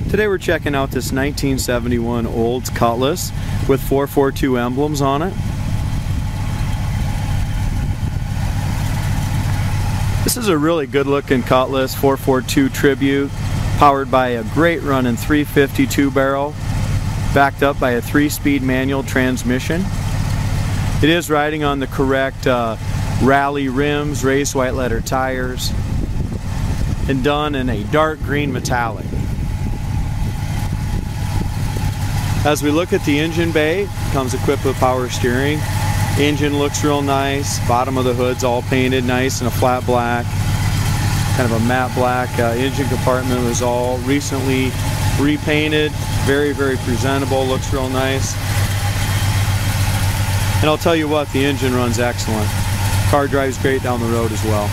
Today we're checking out this 1971 Olds Cutlass with 442 emblems on it. This is a really good looking Cutlass, 442 Tribute, powered by a great running 352 barrel, backed up by a 3-speed manual transmission. It is riding on the correct rally rims, raised white letter tires, and done in a dark green metallic. As we look at the engine bay, it comes equipped with power steering. Engine looks real nice. Bottom of the hood's all painted nice in a flat black, kind of a matte black. Engine compartment was all recently repainted. Very, very presentable. Looks real nice. And I'll tell you what, the engine runs excellent. Car drives great down the road as well.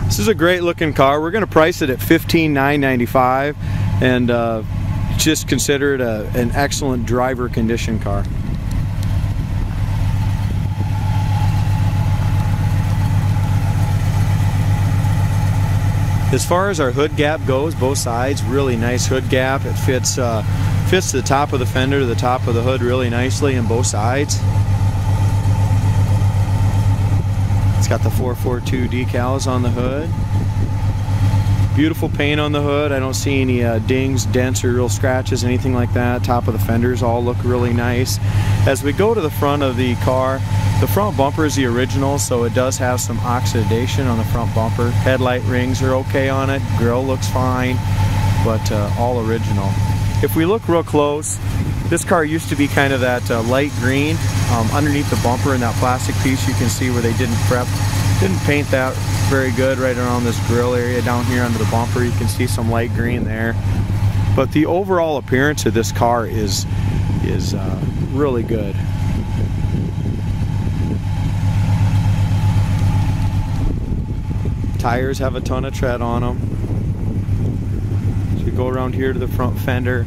This is a great looking car. We're going to price it at $15,995 and just consider it an excellent driver condition car. As far as our hood gap goes, both sides, really nice hood gap. It fits the top of the fender to the top of the hood really nicely on both sides. It's got the 442 decals on the hood. Beautiful paint on the hood. I don't see any dings, dents, or real scratches, anything like that. Top of the fenders all look really nice. As we go to the front of the car, the front bumper is the original, so it does have some oxidation on the front bumper. Headlight rings are okay on it. Grille looks fine, but all original. If we look real close, this car used to be kind of that light green. Underneath the bumper in that plastic piece, you can see where they didn't paint that very good right around this grille area down here under the bumper. You can see some light green there. But the overall appearance of this car is really good. Tires have a ton of tread on them. So you go around here to the front fender.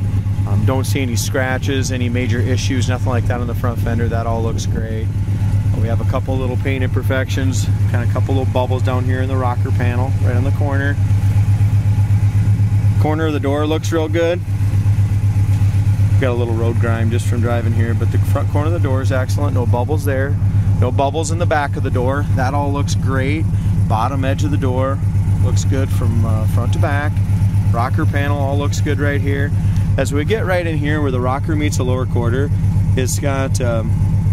Don't see any scratches, any major issues, nothing like that on the front fender. That all looks great. We have a couple little paint imperfections, kind of a couple little bubbles down here in the rocker panel, right on the corner. Corner of the door looks real good. Got a little road grime just from driving here, but the front corner of the door is excellent. No bubbles there. No bubbles in the back of the door. That all looks great. Bottom edge of the door looks good from front to back. Rocker panel all looks good right here. As we get right in here where the rocker meets the lower quarter, it's got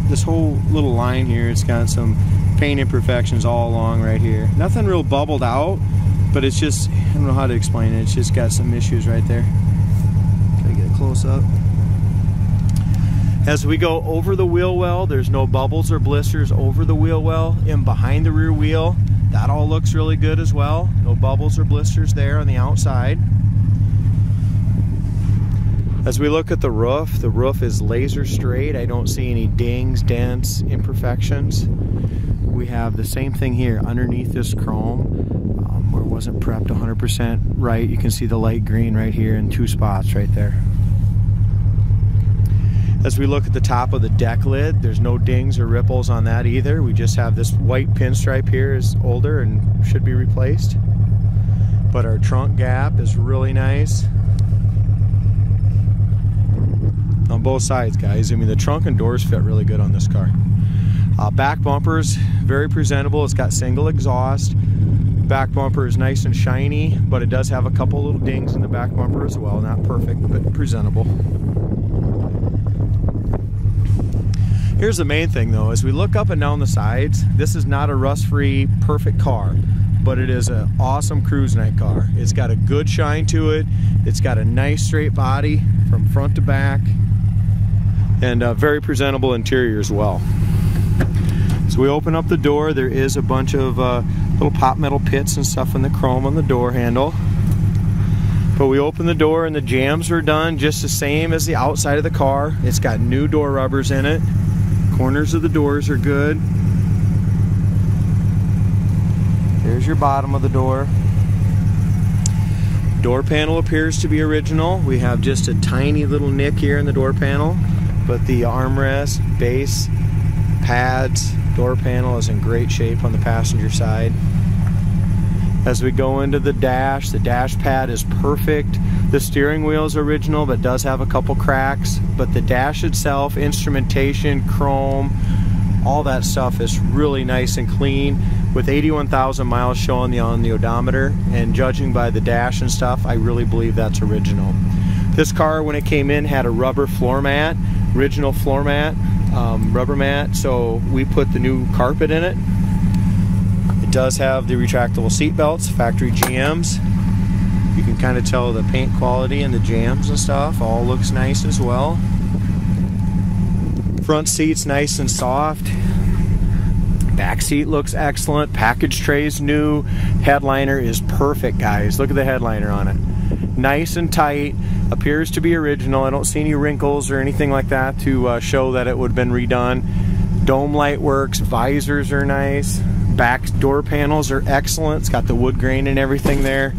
this whole little line here. It's got some paint imperfections all along right here. Nothing real bubbled out, but it's just, I don't know how to explain it. It's just got some issues right there. Gotta get a close up. As we go over the wheel well, there's no bubbles or blisters over the wheel well and behind the rear wheel. That all looks really good as well. No bubbles or blisters there on the outside. As we look at the roof is laser straight. I don't see any dings, dents, imperfections. We have the same thing here underneath this chrome where it wasn't prepped 100% right. You can see the light green right here in 2 spots right there. As we look at the top of the deck lid, there's no dings or ripples on that either. We just have this white pinstripe here is older and should be replaced. But our trunk gap is really nice. On both sides, guys. I mean, the trunk and doors fit really good on this car. Back bumper's very presentable. It's got single exhaust. Back bumper is nice and shiny, but it does have a couple little dings in the back bumper as well. Not perfect, but presentable. Here's the main thing though. As we look up and down the sides, this is not a rust-free, perfect car, but it is an awesome cruise night car. It's got a good shine to it. It's got a nice straight body from front to back. And a very presentable interior as well. So we open up the door. There is a bunch of little pop metal pits and stuff in the chrome on the door handle. But we open the door and the jambs are done just the same as the outside of the car. It's got new door rubbers in it. Corners of the doors are good. There's your bottom of the door. Door panel appears to be original. We have just a tiny little nick here in the door panel, but the armrest, base, pads, door panel is in great shape on the passenger side. As we go into the dash pad is perfect. The steering wheel is original but does have a couple cracks, but the dash itself, instrumentation, chrome, all that stuff is really nice and clean, with 81,000 miles showing on the odometer, and judging by the dash and stuff, I really believe that's original. This car, when it came in, had a rubber floor mat, original floor mat, rubber mat, so we put the new carpet in it. It does have the retractable seat belts, factory GMs. You can kind of tell the paint quality and the jams and stuff, all looks nice as well. Front seat's nice and soft. Back seat looks excellent. Package tray's new. Headliner is perfect, guys. Look at the headliner on it. Nice and tight. Appears to be original. I don't see any wrinkles or anything like that to show that it would have been redone. Dome light works. Visors are nice. Back door panels are excellent. It's got the wood grain and everything there.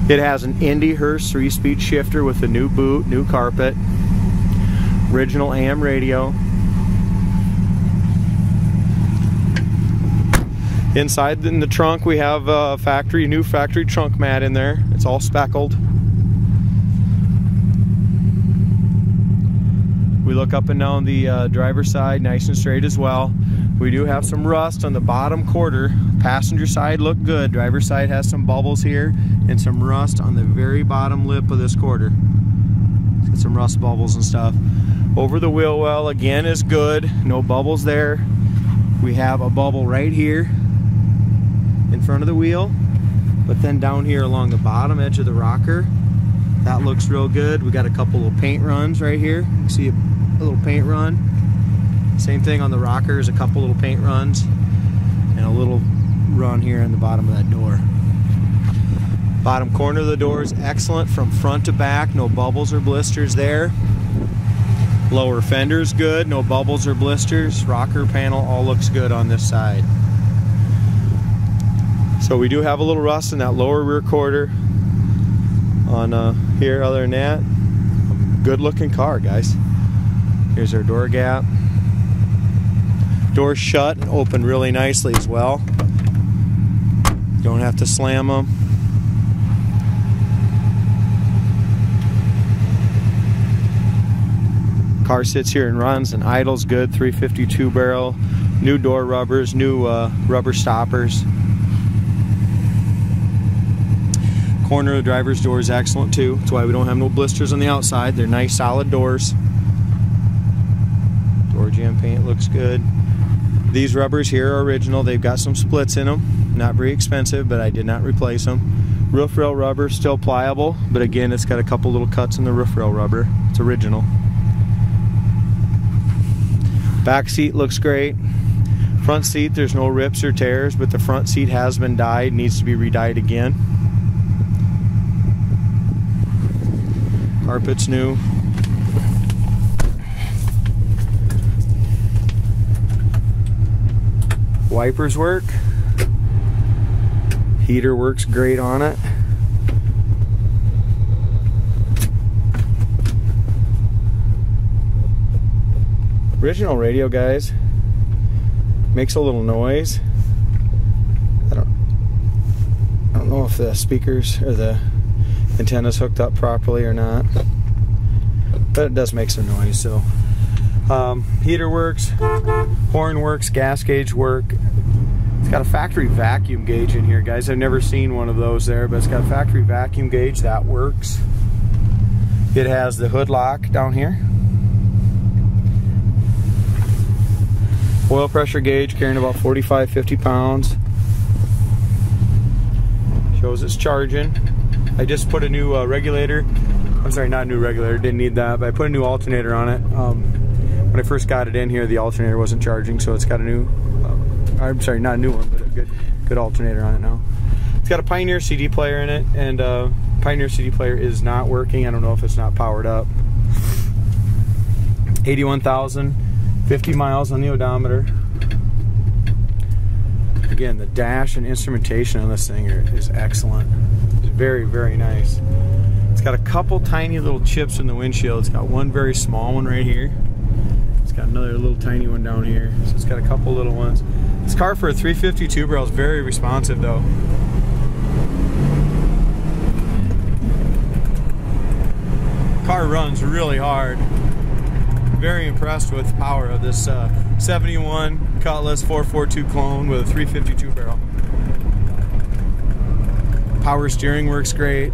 It has an Indy Hearst 3-speed shifter with a new boot, new carpet. Original AM radio. Inside in the trunk we have a new factory trunk mat in there. It's all speckled. We look up and down the driver's side, nice and straight as well. We do have some rust on the bottom quarter. Passenger side look good. Driver's side has some bubbles here and some rust on the very bottom lip of this quarter. It's got some rust bubbles and stuff. Over the wheel well again is good. No bubbles there. We have a bubble right here in front of the wheel, but then down here along the bottom edge of the rocker, that looks real good. We got a couple little paint runs right here. You can see a little paint run. Same thing on the rocker, is a couple little paint runs and a little run here in the bottom of that door. Bottom corner of the door is excellent from front to back. No bubbles or blisters there. Lower fender's good, no bubbles or blisters. Rocker panel all looks good on this side. So we do have a little rust in that lower rear quarter on here. Other than that, good looking car, guys. Here's our door gap. Doors shut and open really nicely as well. Don't have to slam them. Car sits here and runs and idles good. 352 barrel, new door rubbers, new rubber stoppers. Corner of the driver's door is excellent too. That's why we don't have no blisters on the outside. They're nice solid doors. Door jamb paint looks good. These rubbers here are original. They've got some splits in them. Not very expensive, but I did not replace them. Roof rail rubber still pliable, but again it's got a couple little cuts in the roof rail rubber. It's original. Back seat looks great. Front seat, there's no rips or tears, but the front seat has been dyed, needs to be re-dyed again. Carpet's new. Wipers work. Heater works great on it. Original radio, guys. Makes a little noise. I don't know if the speakers or the antenna's hooked up properly or not, but it does make some noise. So heater works, horn works, gas gauge work. It's got a factory vacuum gauge in here, guys. I've never seen one of those there, but it's got a factory vacuum gauge that works. It has the hood lock down here. Oil pressure gauge carrying about 45-50 pounds. Shows it's charging. I just put a new regulator. I'm sorry, not a new regulator, didn't need that, but I put a new alternator on it. When I first got it in here, the alternator wasn't charging, so it's got a new, I'm sorry, not a new one, but a good alternator on it now. It's got a Pioneer CD player in it, and Pioneer CD player is not working. I don't know if it's not powered up. 81,050 miles on the odometer. Again, the dash and instrumentation on this thing is excellent. It's Very, very nice. It's got a couple tiny little chips in the windshield. It's got one very small one right here. It's got another little tiny one down here. So it's got a couple little ones. This car for a 350 two-barrel is very responsive though. Car runs really hard. Very impressed with the power of this 71 Cutlass 442 clone with a 352 barrel. Power steering works great.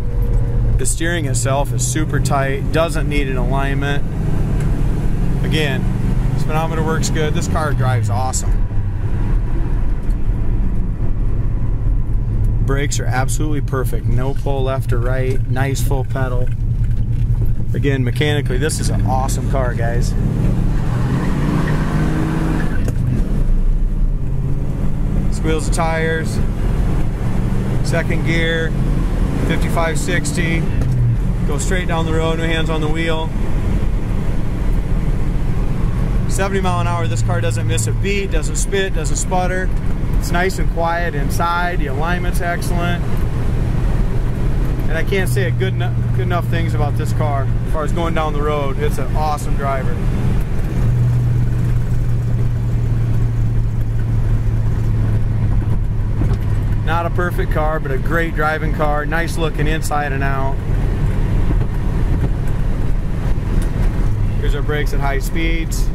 The steering itself is super tight, doesn't need an alignment. Again, speedometer works good. This car drives awesome. Brakes are absolutely perfect. No pull left or right. Nice full pedal. Again, mechanically, this is an awesome car, guys. Squeals of tires, second gear, 55-60. Go straight down the road, no hands on the wheel. 70 mile an hour, this car doesn't miss a beat, doesn't spit, doesn't sputter. It's nice and quiet inside. The alignment's excellent. And I can't say good enough things about this car as far as going down the road. It's an awesome driver. Not a perfect car, but a great driving car. Nice looking inside and out. Here's our brakes at high speeds.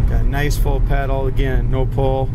Got a nice full pedal. Again, no pull.